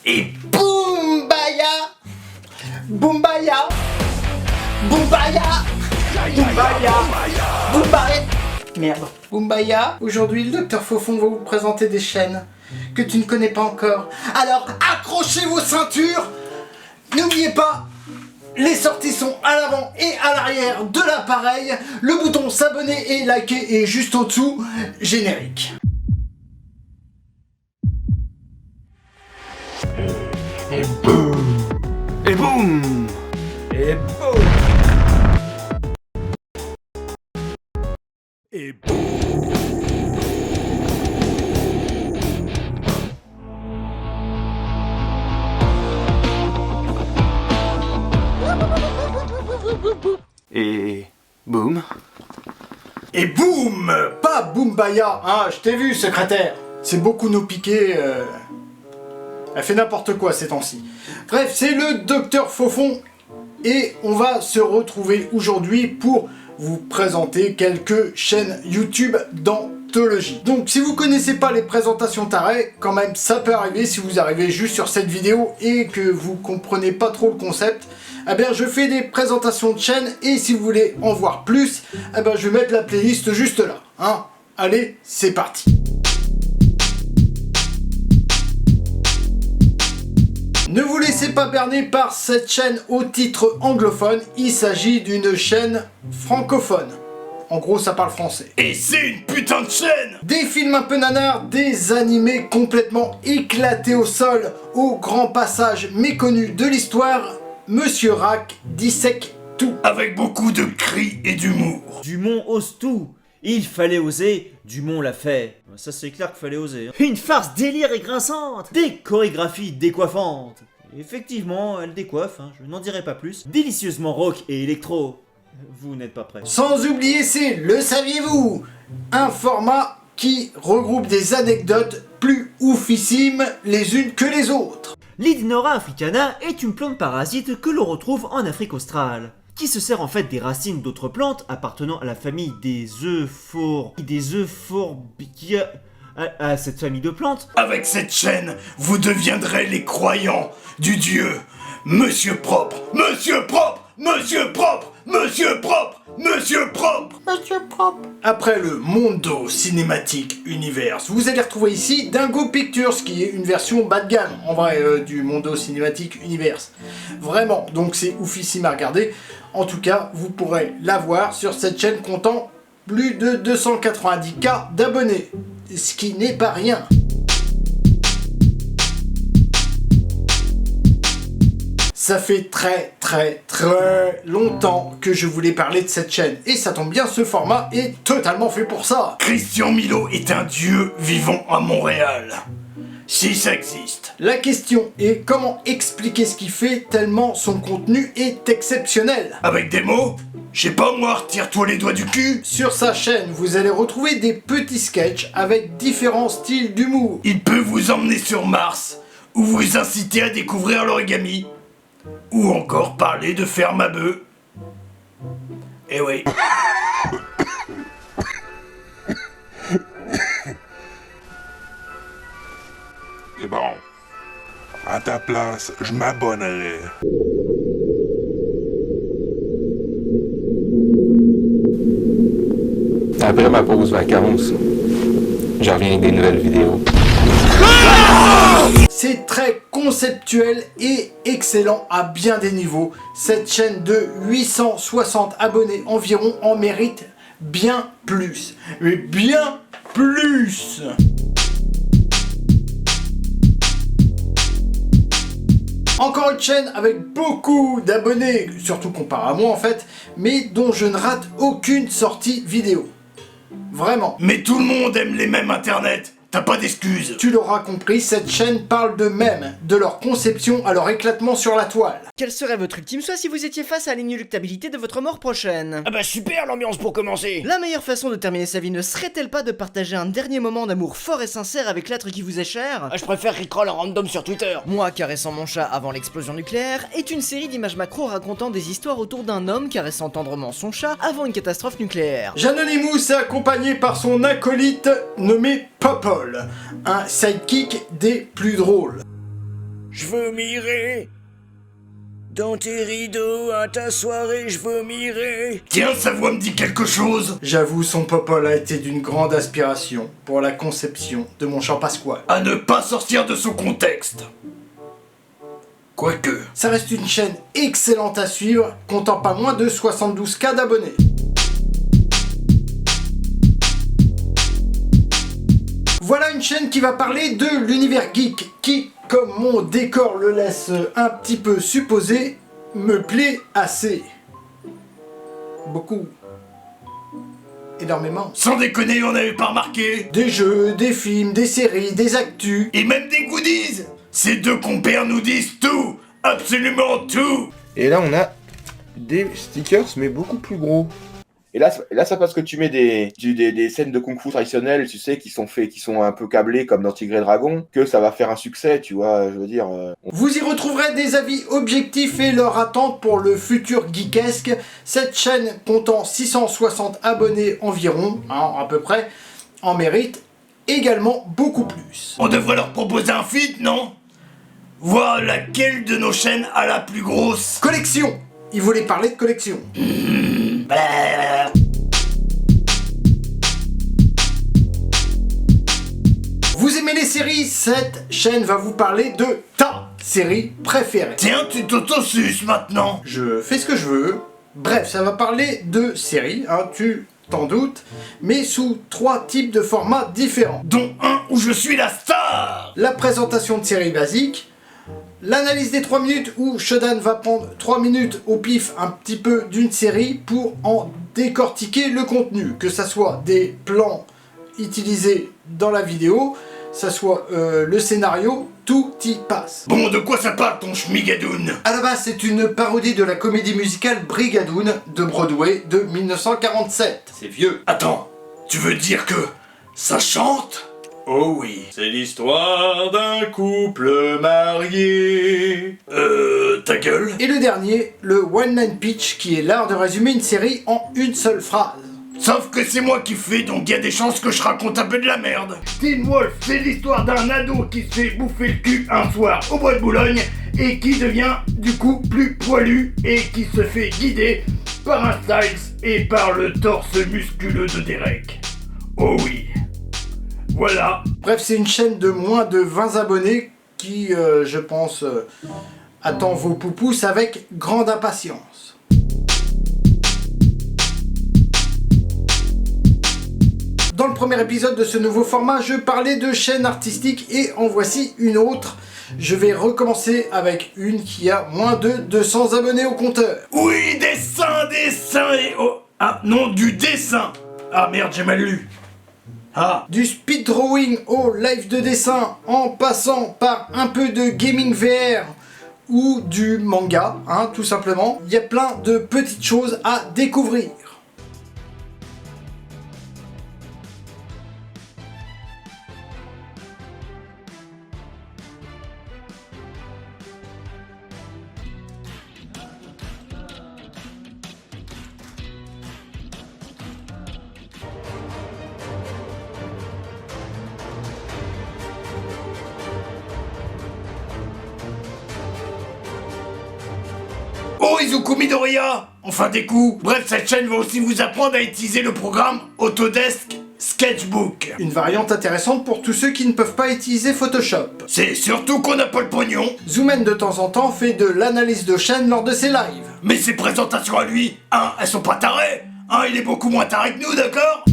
Et Boombaya, Boombaya, Boombaya, Boombaya, Boombaya. Merde. Boombaya, aujourd'hui le docteur Fofon va vous présenter des chaînes que tu ne connais pas encore. Alors accrochez vos ceintures. N'oubliez pas, les sorties sont à l'avant et à l'arrière de l'appareil. Le bouton s'abonner et liker est juste au-dessous. Générique. Et boum. Et boum. Et boum. Et boum. Et boum. Et boum. Pas Boombaya, hein, je t'ai vu, secrétaire. C'est beaucoup nous piquer. Elle fait n'importe quoi ces temps-ci. Bref, c'est le docteur Fofon. Et on va se retrouver aujourd'hui pour vous présenter quelques chaînes YouTube d'anthologie. Donc si vous connaissez pas les présentations tarées, quand même ça peut arriver si vous arrivez juste sur cette vidéo et que vous comprenez pas trop le concept. Eh bien je fais des présentations de chaînes et si vous voulez en voir plus, eh bien je vais mettre la playlist juste là. Hein. Allez, c'est parti. Ne vous laissez pas berner par cette chaîne au titre anglophone, il s'agit d'une chaîne francophone. En gros, ça parle français. Et c'est une putain de chaîne! Des films un peu nanars, des animés complètement éclatés au sol, au grand passage méconnu de l'histoire, Monsieur Rack dissèque tout. Avec beaucoup de cris et d'humour. Dumont ose tout. Il fallait oser, Dumont l'a fait. Ça c'est clair qu'il fallait oser. Une farce délire et grinçante. Des chorégraphies décoiffantes. Effectivement, elle décoiffe, hein, je n'en dirai pas plus. Délicieusement rock et électro. Vous n'êtes pas prêts. Sans oublier, c'est Le Saviez-vous? Un format qui regroupe des anecdotes plus oufissimes les unes que les autres. L'Ignora africana est une plante parasite que l'on retrouve en Afrique australe, qui se sert en fait des racines d'autres plantes appartenant à la famille des Euphorbia, à cette famille de plantes. Avec cette chaîne, vous deviendrez les croyants du dieu Monsieur Propre, Monsieur Propre, Monsieur Propre, Monsieur Propre, Monsieur Propre. Monsieur Propre. Après le Mondo Cinematic Universe, vous allez retrouver ici Dingo Pictures, qui est une version bas de gamme, en vrai, du Mondo Cinematic Universe. Vraiment, donc c'est oufissime à regarder. En tout cas, vous pourrez la voir sur cette chaîne comptant plus de 290K d'abonnés, ce qui n'est pas rien. Ça fait très longtemps que je voulais parler de cette chaîne, et ça tombe bien, ce format est totalement fait pour ça. Christian Milo est un dieu vivant à Montréal. Si ça existe. La question est comment expliquer ce qu'il fait tellement son contenu est exceptionnel. Avec des mots? Je sais pas moi, retire-toi les doigts du cul. Sur sa chaîne, vous allez retrouver des petits sketchs avec différents styles d'humour. Il peut vous emmener sur Mars, ou vous inciter à découvrir l'origami, ou encore parler de ferme à bœufs. Eh oui. Et bon, à ta place, je m'abonnerai. Après ma pause vacances, je reviens avec des nouvelles vidéos. C'est très conceptuel et excellent à bien des niveaux. Cette chaîne de 860 abonnés environ en mérite bien plus. Mais bien plus! Encore une chaîne avec beaucoup d'abonnés, surtout comparé à moi en fait, mais dont je ne rate aucune sortie vidéo. Vraiment. Mais tout le monde aime les mêmes internet. T'as pas d'excuses. Tu l'auras compris, cette chaîne parle de mèmes, de leur conception à leur éclatement sur la toile. Quel serait votre ultime souhait si vous étiez face à l'inéluctabilité de votre mort prochaine? Ah bah super l'ambiance pour commencer. La meilleure façon de terminer sa vie ne serait-elle pas de partager un dernier moment d'amour fort et sincère avec l'être qui vous est cher? Je préfère Rickroll en random sur Twitter. Moi caressant mon chat avant l'explosion nucléaire est une série d'images macro racontant des histoires autour d'un homme caressant tendrement son chat avant une catastrophe nucléaire. Janonymous est accompagné par son acolyte nommé Popol, un sidekick des plus drôles. je vomirai. Dans tes rideaux, à ta soirée, je vomirai. Tiens, sa voix me dit quelque chose. J'avoue, son popol a été d'une grande inspiration pour la conception de mon chant pasquale. À ne pas sortir de son contexte. Quoique. Ça reste une chaîne excellente à suivre, comptant pas moins de 72K d'abonnés. Voilà une chaîne qui va parler de l'univers geek, qui, comme mon décor le laisse un petit peu supposer, me plaît assez. Beaucoup. Énormément. Sans déconner, on n'avait pas remarqué. Des jeux, des films, des séries, des actus. Et même des goodies. Ces deux compères nous disent tout. Absolument tout. Et là, on a des stickers, mais beaucoup plus gros. Et là, ça parce que tu mets des scènes de kung-fu traditionnelles, tu sais, qui sont un peu câblées comme dans Tigre et Dragon, que ça va faire un succès, tu vois, je veux dire. Vous y retrouverez des avis objectifs et leur attente pour le futur geekesque. Cette chaîne comptant 660 abonnés environ, à peu près, en mérite également beaucoup plus. On devrait leur proposer un feat, non? Voir laquelle de nos chaînes a la plus grosse. Collection. Il voulait parler de collection. Vous aimez les séries? Cette chaîne va vous parler de ta série préférée. Tiens, tu t'auto-suces maintenant. Je fais ce que je veux. Bref, ça va parler de séries, tu t'en doutes, mais sous 3 types de formats différents. Dont un où je suis la star. La présentation de séries basiques, l'analyse des 3 minutes où Shodan va prendre 3 minutes au pif un petit peu d'une série pour en décortiquer le contenu, que ça soit des plans utilisés dans la vidéo, ça soit le scénario, tout y passe. Bon, de quoi ça parle ton schmigadoun? À la base, c'est une parodie de la comédie musicale Brigadoon de Broadway de 1947. C'est vieux. Attends, tu veux dire que ça chante? Oh oui, c'est l'histoire d'un couple marié. Ta gueule. Et le dernier, le One Line Pitch, qui est l'art de résumer une série en une seule phrase. Sauf que c'est moi qui fais, donc y a des chances que je raconte un peu de la merde. Teen Wolf, c'est l'histoire d'un ado qui se fait bouffer le cul un soir au bois de Boulogne et qui devient du coup plus poilu et qui se fait guider par un Styles et par le torse musculeux de Derek. Oh oui. Voilà. Bref, c'est une chaîne de moins de 20 abonnés qui, je pense, attend vos poupous avec grande impatience. Dans le premier épisode de ce nouveau format, je parlais de chaînes artistiques et en voici une autre. Je vais recommencer avec une qui a moins de 200 abonnés au compteur. Oui, dessin et... Oh, ah non, du dessin. Ah merde, j'ai mal lu. Ah. Du speed drawing au live de dessin, en passant par un peu de gaming VR ou du manga, tout simplement. Il y a plein de petites choses à découvrir. Oh, Izuku Midoriya! Enfin des coups. Bref, cette chaîne va aussi vous apprendre à utiliser le programme Autodesk Sketchbook. Une variante intéressante pour tous ceux qui ne peuvent pas utiliser Photoshop. C'est surtout qu'on n'a pas le pognon. Zoomen de temps en temps fait de l'analyse de chaîne lors de ses lives. Mais ses présentations à lui, elles sont pas tarées. Il est beaucoup moins taré que nous, d'accord?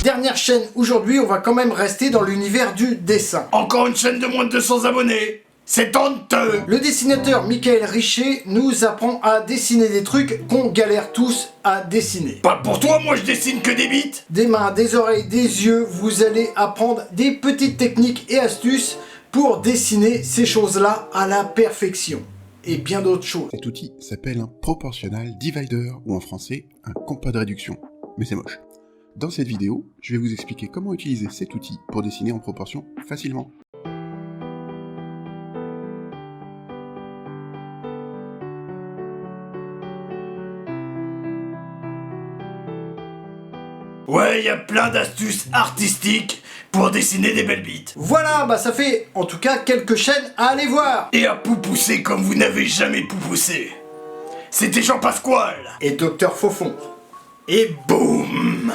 Dernière chaîne aujourd'hui, on va quand même rester dans l'univers du dessin. Encore une chaîne de moins de 200 abonnés. C'est honteux. Le dessinateur Michael Richer nous apprend à dessiner des trucs qu'on galère tous à dessiner. Pas pour toi, moi je dessine que des bites. Des mains, des oreilles, des yeux, vous allez apprendre des petites techniques et astuces pour dessiner ces choses-là à la perfection. Et bien d'autres choses. Cet outil s'appelle un proportional divider, ou en français, un compas de réduction. Mais c'est moche. Dans cette vidéo, je vais vous expliquer comment utiliser cet outil pour dessiner en proportion facilement. Ouais, y a plein d'astuces artistiques pour dessiner des belles bites. Voilà, bah ça fait en tout cas quelques chaînes à aller voir. Et à poupousser comme vous n'avez jamais poupousé. C'était Jean Pasquale. Et Docteur Fofon. Et boum.